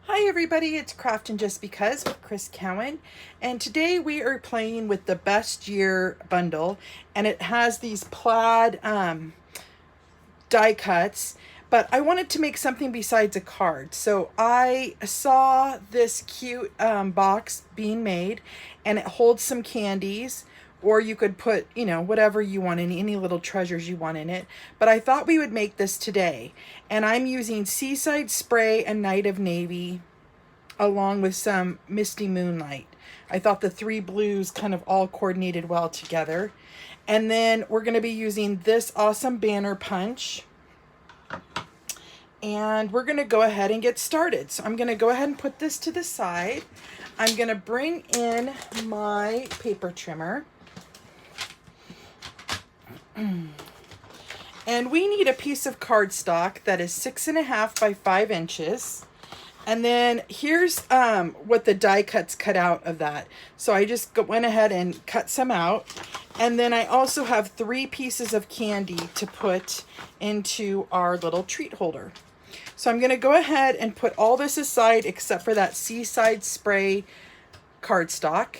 Hi everybody, it's Craftin Just Because with Chris Cowan, and today we are playing with the Best Year bundle, and it has these plaid die cuts, but I wanted to make something besides a card. So I saw this cute box being made, and it holds some candies, or you could put, whatever you want in, any little treasures you want in it. But I thought we would make this today, and I'm using Seaside Spray and Night of Navy along with some Misty Moonlight. I thought the three blues kind of all coordinated well together. And then we're going to be using this awesome banner punch. And we're going to go ahead and get started. So I'm going to go ahead and put this to the side. I'm going to bring in my paper trimmer. And we need a piece of cardstock that is 6.5 by 5 inches. And then here's what the die cuts cut out of that. So I just went ahead and cut some out. And then I also have 3 pieces of candy to put into our little treat holder. So I'm going to go ahead and put all this aside except for that Seaside Spray cardstock.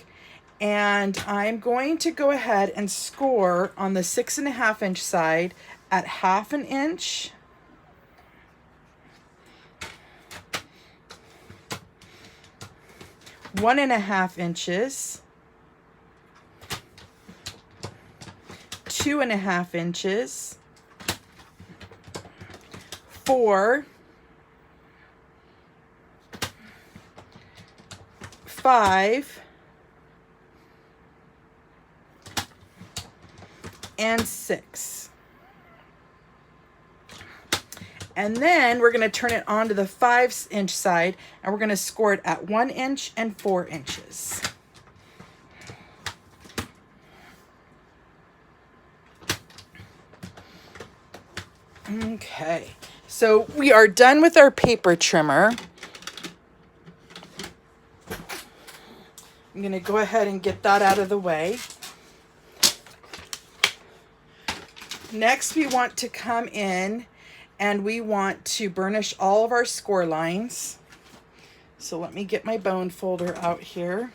And I'm going to go ahead and score on the 6.5 inch side at 1/2 inch. 1.5 inches, 2.5 inches, 4, 5, and 6. And then we're going to turn it onto the 5-inch side, and we're going to score it at 1 inch and 4 inches. Okay, so we are done with our paper trimmer. I'm going to go ahead and get that out of the way. Next, we want to come in and we want to burnish all of our score lines. So let me get my bone folder out here.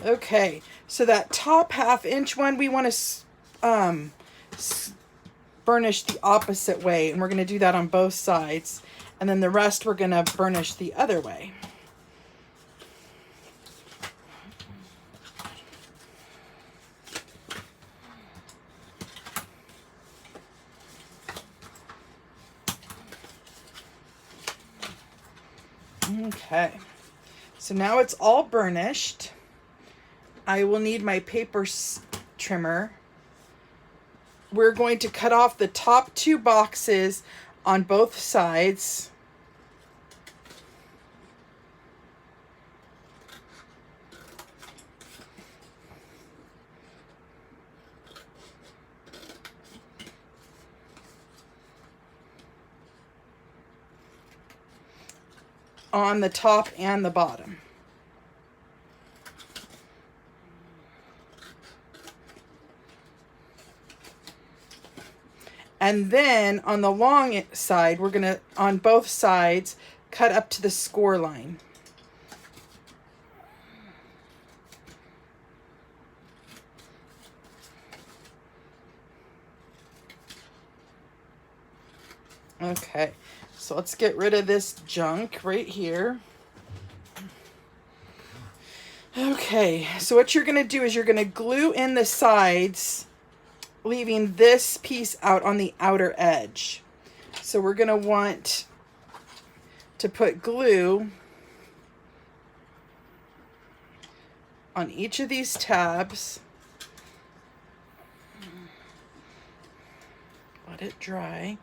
Okay, so that top 1/2 inch one, we want to burnish the opposite way, and we're going to do that on both sides. And then the rest we're going to burnish the other way. Okay, so now it's all burnished. I will need my paper trimmer. We're going to cut off the top 2 boxes on both sides. On the top and the bottom. And then on the long side, we're going to, on both sides, cut up to the score line. Okay, so let's get rid of this junk right here. Okay, so what you're going to do is you're going to glue in the sides, leaving this piece out on the outer edge. So we're going to want to put glue on each of these tabs. Let it dry.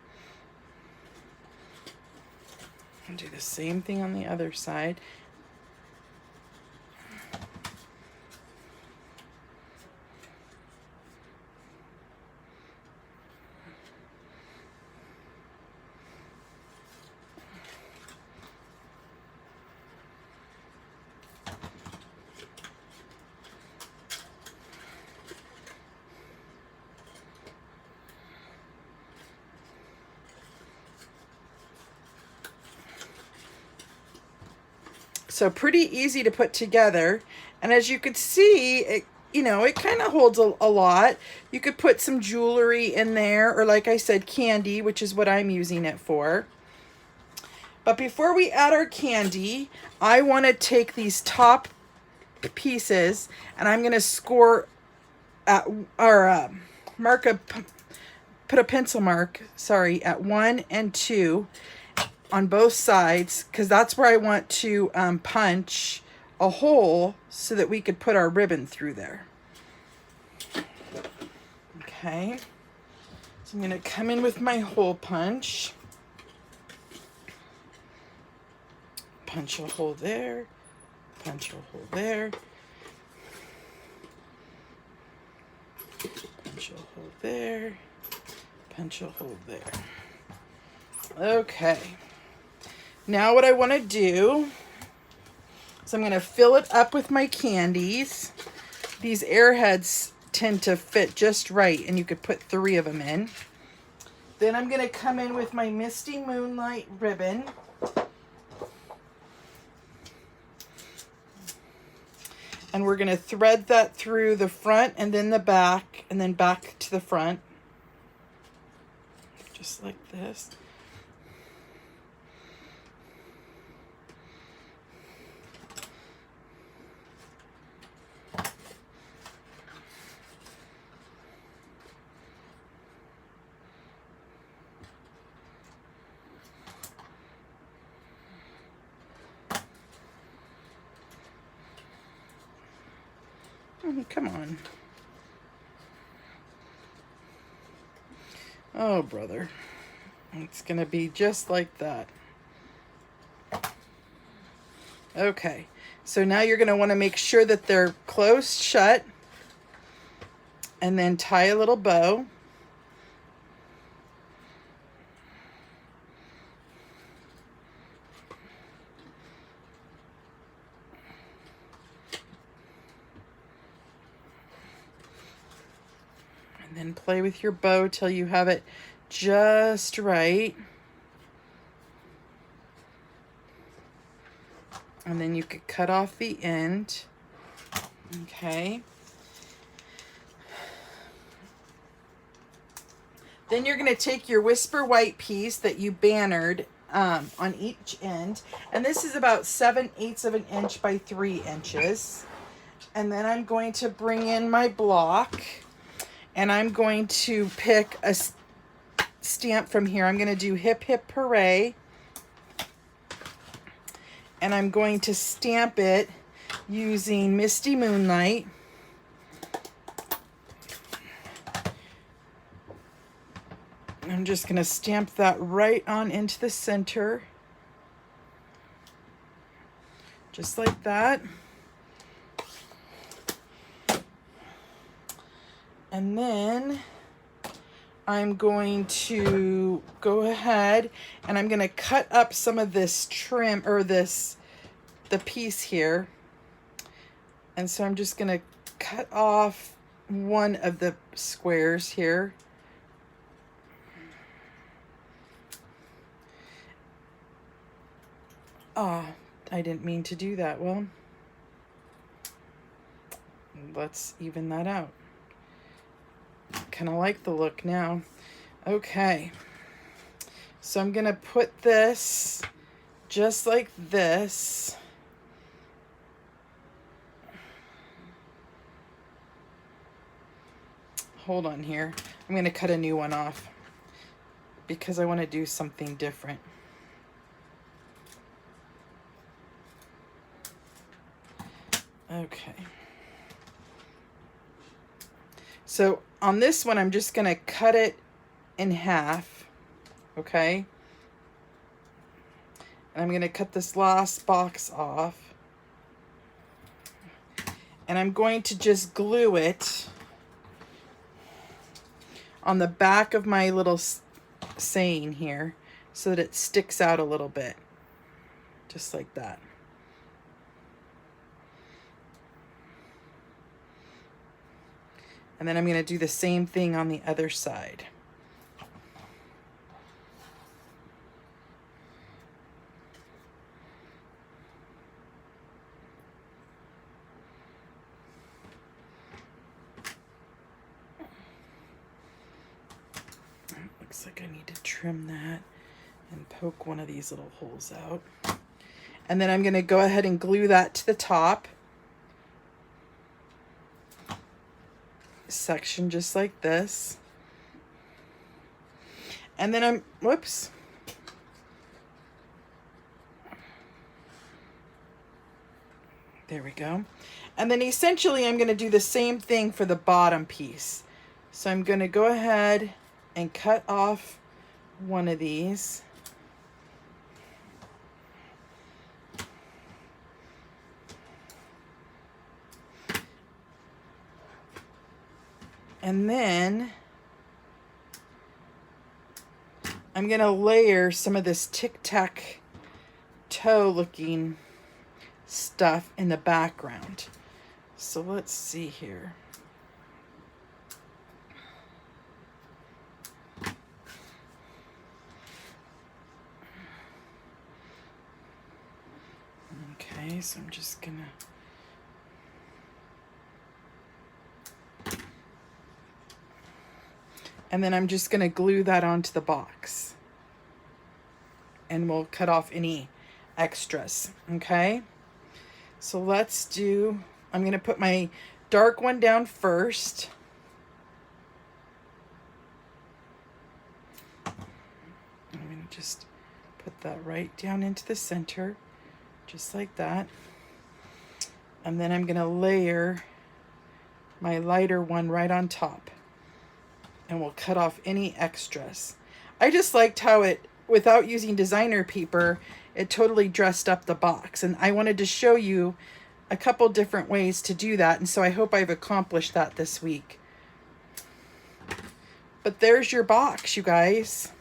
And do the same thing on the other side. So pretty easy to put together. And as you could see, it, you know, it kind of holds a lot. You could put some jewelry in there, or like I said, candy, which is what I'm using it for. But before we add our candy, I want to take these top pieces and I'm going to score at, or mark a, put a pencil mark, sorry, at 1 and 2 on both sides, because that's where I want to punch a hole so that we could put our ribbon through there. Okay, so I'm going to come in with my hole punch. Punch a hole there, punch a hole there, punch a hole there, punch a hole there. Okay, now what I want to do is I'm going to fill it up with my candies. These airheads tend to fit just right, and you could put 3 of them in. Then I'm going to come in with my Misty Moonlight ribbon. And we're going to thread that through the front and then the back, and then back to the front. Just like this. Come on. Oh, brother. It's going to be just like that. Okay. So now you're going to want to make sure that they're closed shut. And then tie a little bow. And then play with your bow till you have it just right. And then you could cut off the end. Okay. Then you're going to take your Whisper White piece that you bannered on each end. And this is about 7/8 of an inch by 3 inches. And then I'm going to bring in my block. And I'm going to pick a stamp from here. I'm going to do Hip Hip Hooray. And I'm going to stamp it using Misty Moonlight. I'm just going to stamp that right on into the center. Just like that. And then I'm going to go ahead and I'm going to cut up some of this trim, or the piece here. And so I'm just going to cut off one of the squares here. Oh, I didn't mean to do that. Well, let's even that out. Kind of like the look now. Okay, so I'm gonna put this just like this. Hold on here. I'm gonna cut a new one off because I want to do something different. Okay. So on this one, I'm just going to cut it in half, okay? And I'm going to cut this last box off. And I'm going to just glue it on the back of my little saying here so that it sticks out a little bit, just like that. And then I'm going to do the same thing on the other side. Looks like I need to trim that and poke one of these little holes out. And then I'm going to go ahead and glue that to the top section just like this. And then whoops. There we go. And then essentially I'm going to do the same thing for the bottom piece. So I'm going to go ahead and cut off one of these. And then I'm going to layer some of this tic-tac-toe looking stuff in the background. So let's see here. Okay, so I'm just gonna and then I'm just gonna glue that onto the box. And we'll cut off any extras, okay? So let's do, I'm gonna put my dark one down first. I'm gonna just put that right down into the center, just like that. And then I'm gonna layer my lighter one right on top. And we'll cut off any extras. I just liked how it, without using designer paper, it totally dressed up the box. And I wanted to show you a couple different ways to do that. And so I hope I've accomplished that this week. But there's your box, you guys.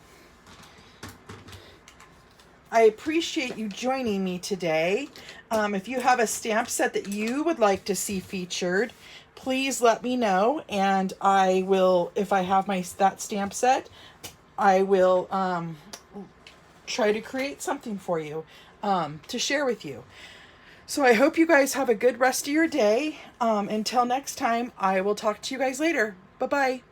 I appreciate you joining me today. If you have a stamp set that you would like to see featured, please let me know, and I will, if I have that stamp set, I will try to create something for you to share with you. So I hope you guys have a good rest of your day. Until next time, I will talk to you guys later. Bye-bye.